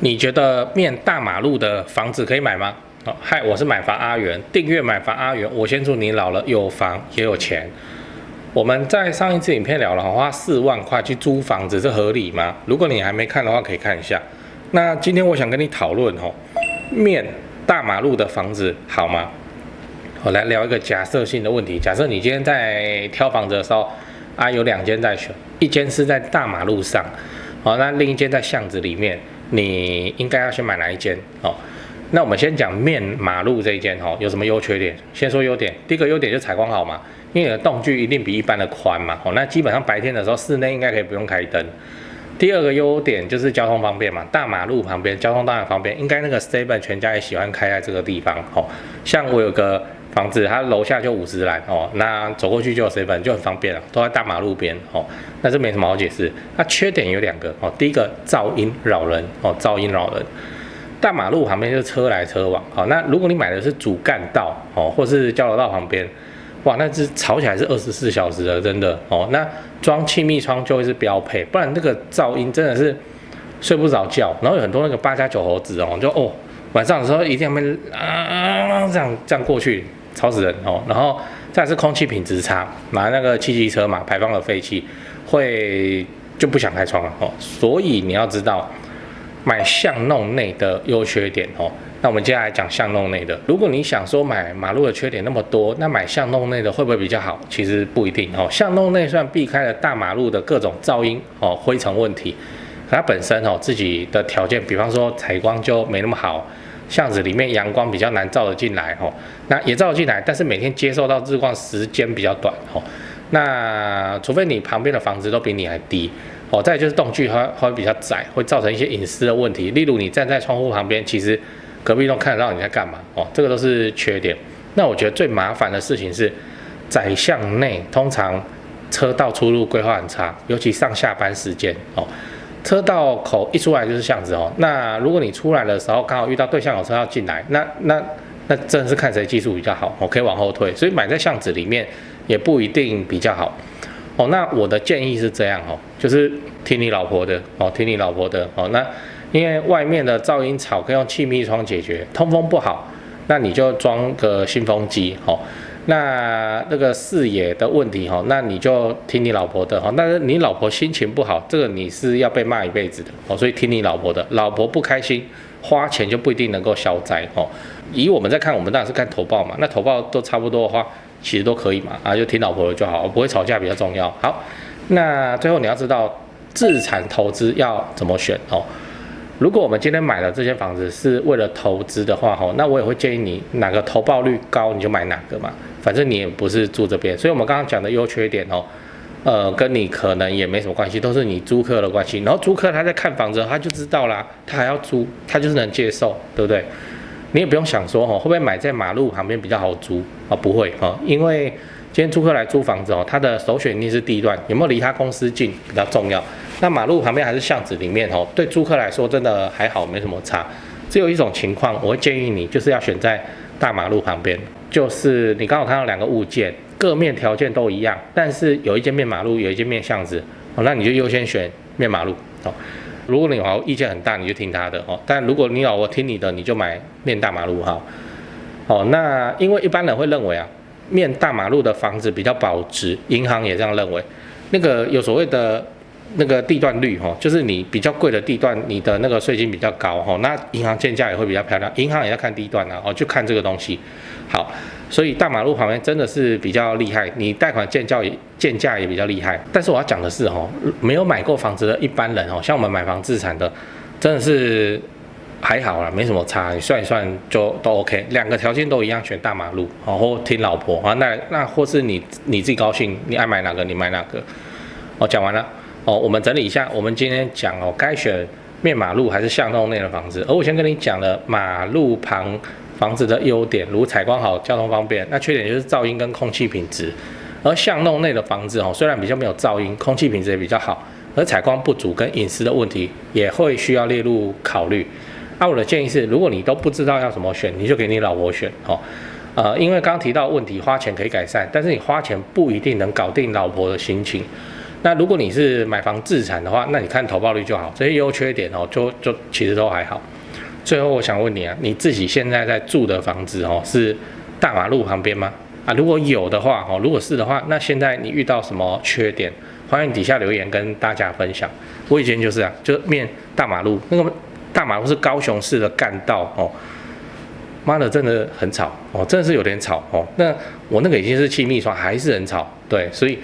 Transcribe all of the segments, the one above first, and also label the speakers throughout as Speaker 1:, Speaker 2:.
Speaker 1: 你觉得面大马路的房子可以买吗？嗨，我是买房阿元，订阅买房阿元，我先祝你老了有房也有钱。我们在上一次影片聊了，花4万块去租房子，这合理吗？如果你还没看的话，可以看一下。那今天我想跟你讨论面大马路的房子好吗？我来聊一个假设性的问题。假设你今天在挑房子的时候，有2间在选，一间是在大马路上，那另一间在巷子里面，你应该要先买哪一间？那我们先讲面马路这一间有什么优缺点？先说优点，第一个优点就是采光好嘛，因为你的栋距一定比一般的宽嘛，那基本上白天的时候室内应该可以不用开灯。第二个优点就是交通方便嘛，大马路旁边交通当然方便，应该那个 Seven 全家也喜欢开在这个地方像我有个房子，它楼下就50栏那走过去就有 Seven 就很方便了，都在大马路边那这没什么好解释。那缺点有2个第一个噪音扰人噪音扰人。大马路旁边就是车来车往那如果你买的是主干道或是交流道旁边，哇，那是吵起来是24小时的，真的那装气密窗就会是标配，不然那个噪音真的是睡不着觉。然后有很多那个8+9猴子就晚上的时候一定要这样过去，吵死人然后再来是空气品质差，买那个汽机车嘛，排放了废气，会就不想开窗了所以你要知道买巷弄内的优缺点那我们接下来讲巷弄内的。如果你想说买马路的缺点那么多，那买巷弄内的会不会比较好？其实不一定巷弄内虽然避开了大马路的各种噪音灰尘问题，可它本身自己的条件，比方说采光就没那么好，巷子里面阳光比较难照得进来那也照得进来，但是每天接受到日光时间比较短那除非你旁边的房子都比你还低再来就是栋距会比较窄，会造成一些隐私的问题。例如你站在窗户旁边，其实隔壁都看得到你在干嘛这个都是缺点。那我觉得最麻烦的事情是，窄巷内通常车道出入规划很差，尤其上下班时间车道口一出来就是巷子那如果你出来的时候刚好遇到对向有车要进来，那真的是看谁技术比较好可以往后退，所以买在巷子里面也不一定比较好那我的建议是这样就是听你老婆的听你老婆的那因为外面的噪音吵可以用气密窗解决，通风不好，那你就装个新风机那个视野的问题那你就听你老婆的但是你老婆心情不好，这个你是要被骂一辈子的所以听你老婆的。老婆不开心，花钱就不一定能够消灾以我们在看，我们当然是看投报嘛，那投报都差不多的话，其实都可以嘛就听老婆的就好，不会吵架比较重要。好，那最后你要知道自产投资要怎么选如果我们今天买了这间房子是为了投资的话那我也会建议你哪个投报率高你就买哪个嘛，反正你也不是住这边。所以我们刚刚讲的优缺点跟你可能也没什么关系，都是你租客的关系。然后租客他在看房子他就知道啦，他还要租，他就是能接受，对不对？你也不用想说会不会买在马路旁边比较好租不会因为今天租客来租房子他的首选一定是地段，有没有离他公司近比较重要。那马路旁边还是巷子里面对租客来说真的还好，没什么差。只有一种情况我会建议你，就是要选在大马路旁边，就是你刚好看到2个物件，各面条件都一样，但是有一间面马路，有一间面巷子那你就优先选面马路如果你老婆意见很大，你就听他的但如果你老婆听你的，你就买面大马路那因为一般人会认为面大马路的房子比较保值，银行也这样认为。那个有所谓的那个地段率就是你比较贵的地段，你的那个税金比较高那银行建价也会比较漂亮，银行也要看地段就看这个东西。好，所以大马路旁边真的是比较厉害，你贷款建价也比较厉害。但是我要讲的是没有买过房子的一般人像我们买房自产的，真的是还好啦，没什么差，你算一算就都 OK， 2个条件都一样，选大马路或听老婆那或是你自己高兴，你爱买哪个你买哪个讲完了我们整理一下，我们今天讲该选面马路还是巷弄内的房子。而我先跟你讲了马路旁房子的优点，如采光好、交通方便，那缺点就是噪音跟空气品质。而巷弄内的房子虽然比较没有噪音，空气品质也比较好，而采光不足跟隐私的问题也会需要列入考虑。我的建议是，如果你都不知道要怎么选，你就给你老婆选因为刚刚提到问题，花钱可以改善，但是你花钱不一定能搞定老婆的心情。那如果你是买房自产的话，那你看投报率就好，这些优缺点哦，就其实都还好。最后我想问你啊，你自己现在在住的房子哦，是大马路旁边吗？啊，如果有的话哦，如果是的话，那现在你遇到什么缺点？欢迎底下留言跟大家分享。我以前就是啊，就面大马路，那个大马路是高雄市的干道哦，妈的真的很吵哦，真的是有点吵哦。那我那个已经是气密窗，还是很吵，对，所以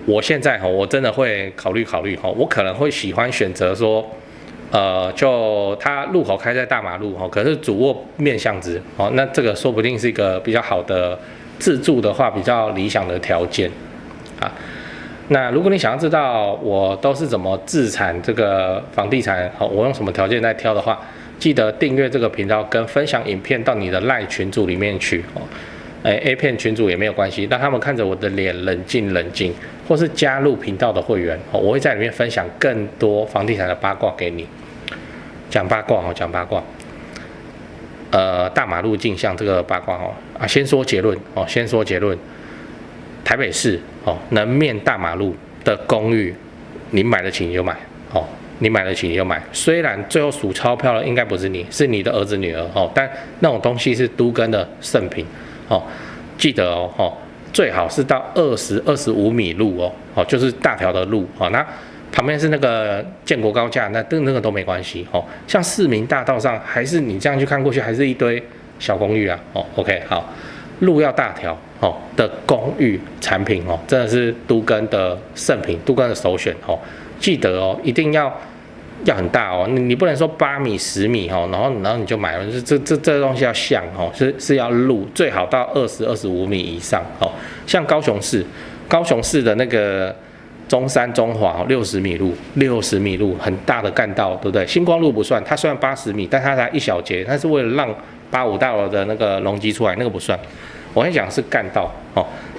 Speaker 1: 我现在哦，我真的会考虑哦，我可能会喜欢选择说。就它路口开在大马路哦，可是主卧面向直哦，那这个说不定是一个比较好的自住的话比较理想的条件啊。那如果你想要知道我都是怎么自产这个房地产，我用什么条件在挑的话，记得订阅这个频道跟分享影片到你的赖群组里面去哦。A 片群组也没有关系，让他们看着我的脸冷静，或是加入频道的会员哦，我会在里面分享更多房地产的八卦给你。讲八卦，大马路镜像这个八卦先说结论，台北市能面大马路的公寓，你买得起你就买虽然最后数钞票的应该不是你，是你的儿子女儿但那种东西是都更的圣品记得最好是到25米路就是大条的路那。旁边是那个建国高架，那个都没关系像市民大道上，还是你这样去看过去，还是一堆小公寓啊OK 好，路要大条的公寓产品真的是都更的圣品，都更的首选记得一定要很大你不能说8米10米然后你就买了，这东西要像是要路最好到25米以上像高雄市的那个。中山中华60米路很大的干道，对不对？星光路不算，它虽然80米，但它才一小节，它是为了让85大楼的那个容积出来，那个不算。我跟你讲是干道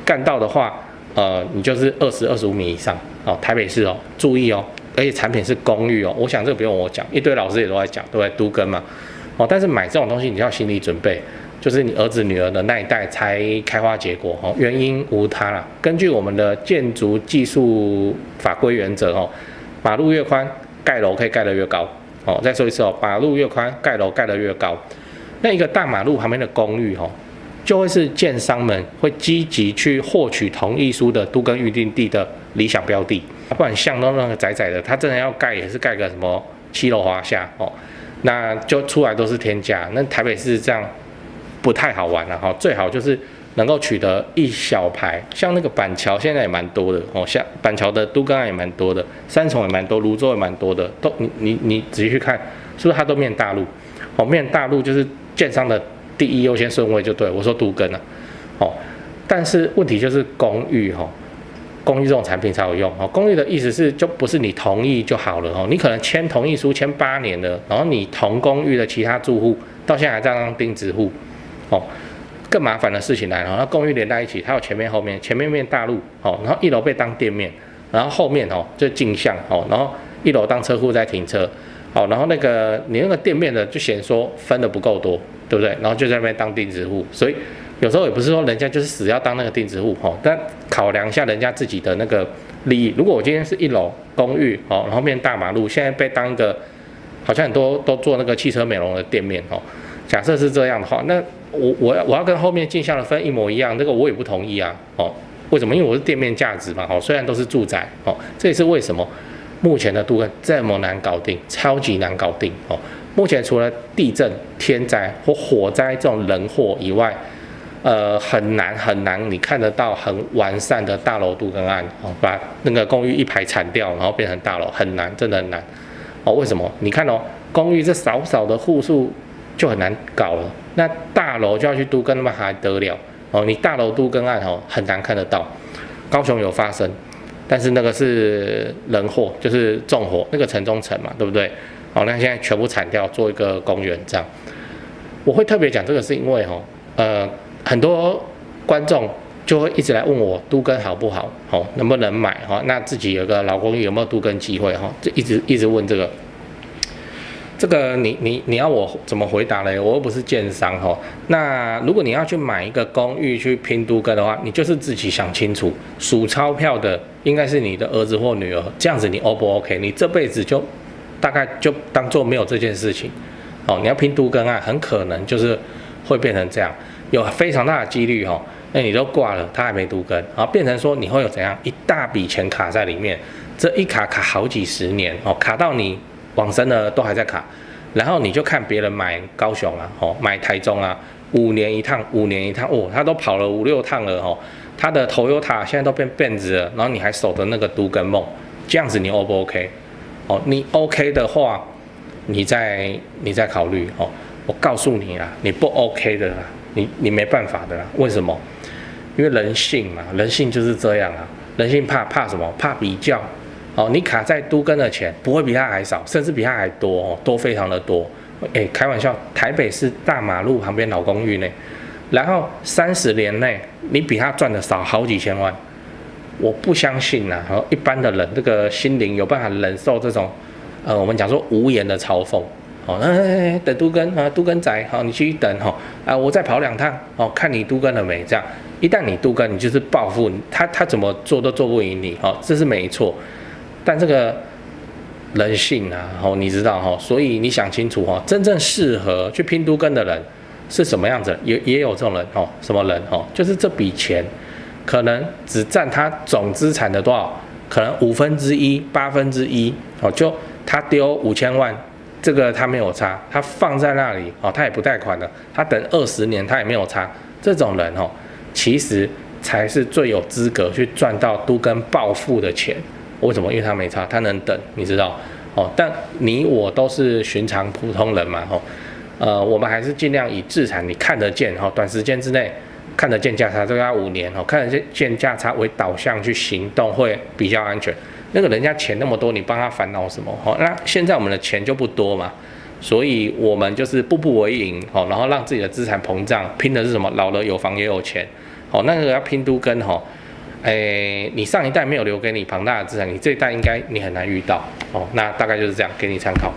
Speaker 1: 干道的话，你就是25米以上台北市注意而且产品是公寓我想这个不用我讲，一堆老师也都在讲，对不对？都更嘛但是买这种东西你要心理准备。就是你儿子女儿的那一代才开花结果原因无他啦。根据我们的建筑技术法规原则马路越宽，盖楼可以盖得越高再说一次马路越宽，盖楼盖得越高。那一个大马路旁边的公寓就会是建商们会积极去获取同意书的都更预定地的理想标的，不然像那个窄窄的，它真的要盖也是盖个什么7楼华夏那就出来都是天价。那台北市这样。不太好玩了最好就是能够取得一小排，像那个板桥现在也蛮多的像板桥的都更案也蛮多的，三重也蛮多，泸州也蛮多的，都你仔细去看，是不是它都面大路面大路就是建商的第一优先顺位就对，我说都更但是问题就是公寓公寓这种产品才有用公寓的意思是就不是你同意就好了你可能签同意书签8年了，然后你同公寓的其他住户到现在还在当钉子户更麻烦的事情来了，那公寓连在一起，它有前面后面，前面面大路然后1楼被当店面，然后后面就镜像然后1楼当车库在停车然后那个你那个店面的就嫌说分的不够多，对不对？然后就在那边当钉子户，所以有时候也不是说人家就是死要当那个钉子户但考量一下人家自己的那个利益。如果我今天是1楼公寓然后面大马路，现在被当一个好像很多都做那个汽车美容的店面假设是这样的话，那我要跟后面镜像的分一模一样，这个我也不同意啊为什么？因为我是店面价值嘛虽然都是住宅这也是为什么目前的都更这么难搞定，超级难搞定目前除了地震、天灾或火灾这种人祸以外，很难你看得到很完善的大楼都更案把那个公寓一排铲掉，然后变成大楼，很难，真的很难为什么？你看公寓这少的户数就很难搞了，那大楼就要去都更，那么还得了你大楼都更案很难看得到。高雄有发生，但是那个是人祸，就是纵火那个城中城嘛，对不对？那现在全部铲掉，做一个公园这样。我会特别讲这个是因为很多观众就会一直来问我都更好不好能不能买那自己有个老公寓有没有都更机会就一直问这个。这个你要我怎么回答嘞？我又不是建商哦。那如果你要去买一个公寓去拼都更的话，你就是自己想清楚，数钞票的应该是你的儿子或女儿，这样子你 O 不 OK？你这辈子就大概就当做没有这件事情。哦，你要拼都更案，很可能就是会变成这样，有非常大的几率哦。那你都挂了，他还没都更，然后变成说你会有怎样一大笔钱卡在里面，这一卡好几十年哦，卡到你往生了都还在卡，然后你就看别人买高雄啊，哦，买台中啊，5年一趟哦，他都跑了5、6趟了哦，他的 Toyota 现在都变Benz了，然后你还守着那个都更梦，这样子你 O 不 OK？ 哦，你 OK 的话，你再考虑哦。我告诉你啦，你不 OK 的啦，你没办法的啦。为什么？因为人性嘛，人性就是这样啊。人性怕什么？怕比较。哦，你卡在都更的钱不会比他还少，甚至比他还多哦，多非常的多。哎，开玩笑，台北市大马路旁边老公寓呢，然后30年内你比他赚的少好几千万，我不相信呐。哦，一般的人这个心灵有办法忍受这种，我们讲说无言的嘲讽。哦，等都更啊，都更仔，好，你去等哈，我再跑2趟，哦，看你都更了没？这样，一旦你都更，你就是报复他怎么做都做不赢你，哦，这是没错。但这个人性啊，哦，你知道哈，所以你想清楚哈，真正适合去拼都更的人是什么样子？也有这种人哦，什么人哦？就是这笔钱可能只占他总资产的多少？可能1/5、1/8哦，就他丢5000万。这个他没有差，他放在那里哦，他也不贷款了，他等20年他也没有差。这种人哦，其实才是最有资格去赚到都更暴富的钱。为什么？因为他没差，他能等，你知道哦。但你我都是寻常普通人嘛哦，我们还是尽量以资产你看得见哦，短时间之内看得见价差，这个要5年哦，看得见价差为导向去行动会比较安全。那个人家钱那么多，你帮他烦恼什么？哦，那现在我们的钱就不多嘛，所以我们就是步步为营，哦，然后让自己的资产膨胀，拼的是什么？老了有房也有钱，哦，那个要拼都更，哦，你上一代没有留给你庞大的资产，你这一代应该你很难遇到，哦，那大概就是这样，给你参考。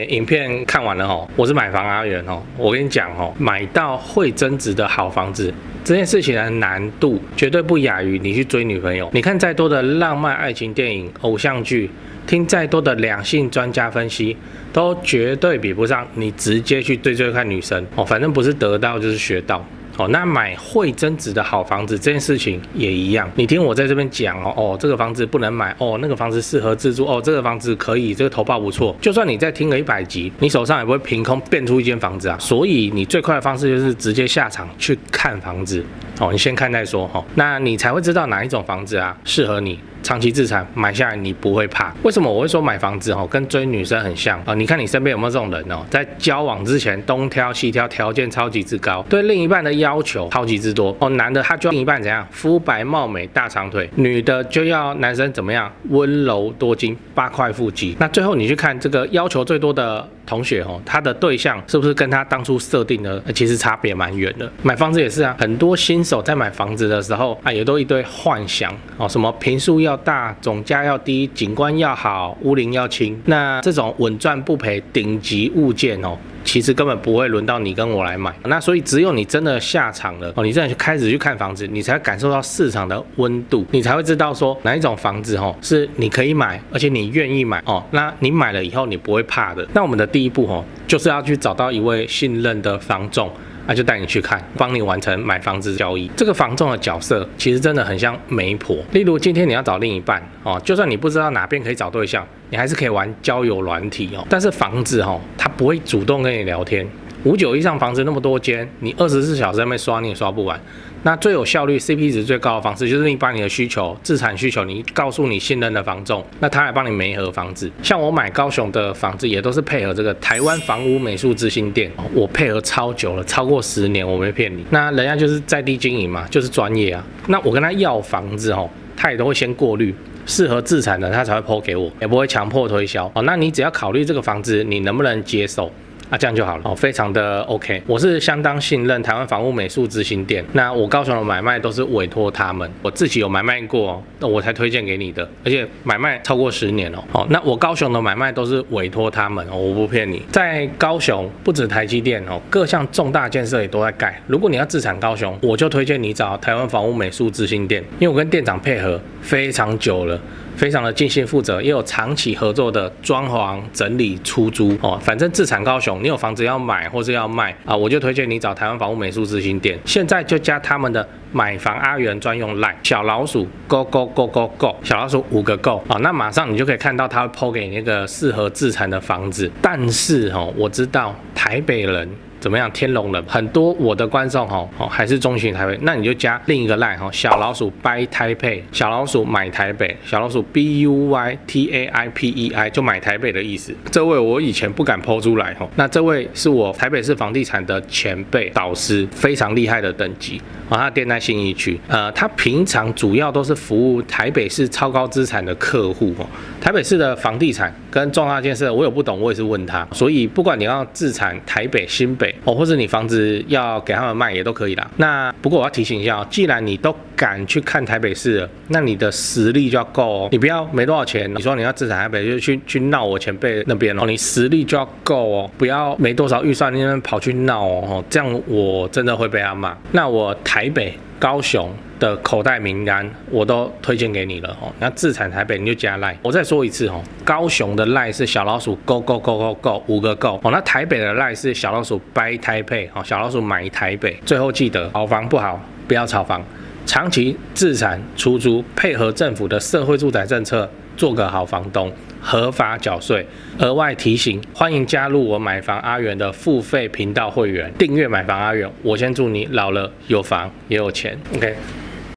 Speaker 1: 影片看完了哦，我是买房阿元哦，我跟你讲哦，买到会增值的好房子。这件事情的难度绝对不亚于你去追女朋友。你看再多的浪漫爱情电影、偶像剧，听再多的两性专家分析，都绝对比不上你直接去追看女生哦。反正不是得到就是学到。哦，那买会增值的好房子这件事情也一样，你听我在这边讲哦，这个房子不能买哦，那个房子适合自住哦，这个房子可以，这个投报不错。就算你再听了100集，你手上也不会凭空变出一间房子啊。所以你最快的方式就是直接下场去看房子哦，你先看再说哦，那你才会知道哪一种房子啊适合你。长期资产买下来你不会怕。为什么我会说买房子哦跟追女生很像啊？你看你身边有没有这种人哦，在交往之前东挑西挑，条件超级之高，对另一半的要求超级之多哦。男的他就要另一半怎样，肤白貌美大长腿，女的就要男生怎么样，温柔多金8块腹肌。那最后你去看这个要求最多的同学哦，他的对象是不是跟他当初设定的其实差别蛮远的？买房子也是啊，很多新手在买房子的时候啊，也都一堆幻想哦，什么坪数要大，总价要低，景观要好，屋龄要轻。那这种稳赚不赔顶级物件哦，其实根本不会轮到你跟我来买。那所以只有你真的下场了哦，你真的开始去看房子，你才会感受到市场的温度，你才会知道说哪一种房子哦是你可以买，而且你愿意买哦。那你买了以后你不会怕的。那我们的第一步哦，就是要去找到一位信任的房仲。那就带你去看，帮你完成买房子交易。这个房仲的角色其实真的很像媒婆。例如今天你要找另一半哦，就算你不知道哪边可以找对象，你还是可以玩交友软体哦。但是房子哦，它不会主动跟你聊天。59以上房子那么多间，你24小时在那边刷你也刷不完。那最有效率、CP 值最高的方式，就是你把你的需求、资产需求，你告诉你信任的房仲，那他来帮你媒合房子。像我买高雄的房子，也都是配合这个台湾房屋美术之星店，我配合超久了，超过10年，我没骗你。那人家就是在地经营嘛，就是专业啊。那我跟他要房子哦，他也都会先过滤。适合自产的他才会 po 给我，也不会强迫推销哦。那你只要考虑这个房子你能不能接受啊，这样就好了哦，非常的 OK。我是相当信任台湾房屋美术之星店，那我高雄的买卖都是委托他们，我自己有买卖过，那我才推荐给你的，而且买卖超过10年哦。那我高雄的买卖都是委托他们哦，我不骗你。在高雄不止台积电哦，各项重大建设也都在盖。如果你要自产高雄，我就推荐你找台湾房屋美术之星店，因为我跟店长配合非常久了。非常的尽心负责，也有长期合作的装潢、整理、出租哦。反正自产高雄，你有房子要买或是要卖啊，我就推荐你找台湾房屋美术之星店。现在就加他们的买房阿元专用 LINE 小老鼠 go go go go go 小老鼠5个 go 啊，那马上你就可以看到他会 po 给你那个适合自产的房子。但是我知道台北人。怎么样？天龙人很多，我的观众还是中型台北，那你就加另一个 line 小老鼠 buy 台北，小老鼠买台北，小老鼠 BUYTAIPEI 就买台北的意思。这位我以前不敢 po 出来那这位是我台北市房地产的前辈导师，非常厉害的等级他店在信义区，他平常主要都是服务台北市超高资产的客户台北市的房地产跟重大建设，我有不懂我也是问他，所以不管你要自产台北、新北或者你房子要给他们卖也都可以啦。那不过我要提醒一下既然你都敢去看台北市了，那你的实力就要够你不要没多少钱，你说你要自产台北就去闹我前辈那边你实力就要够不要没多少预算你那边跑去闹这样我真的会被他骂。那我台北、高雄的口袋名单我都推荐给你了那自产台北你就加 LINE。我再说一次高雄的 LINE 是小老鼠 go go go go go 5个 go那台北的 LINE 是小老鼠 buy 台北小老鼠买台北。最后记得好房不好不要炒房，长期自产出租，配合政府的社会住宅政策，做个好房东，合法缴税。额外提醒，欢迎加入我买房阿元的付费频道会员，订阅买房阿元。我先祝你老了有房也有钱。OK。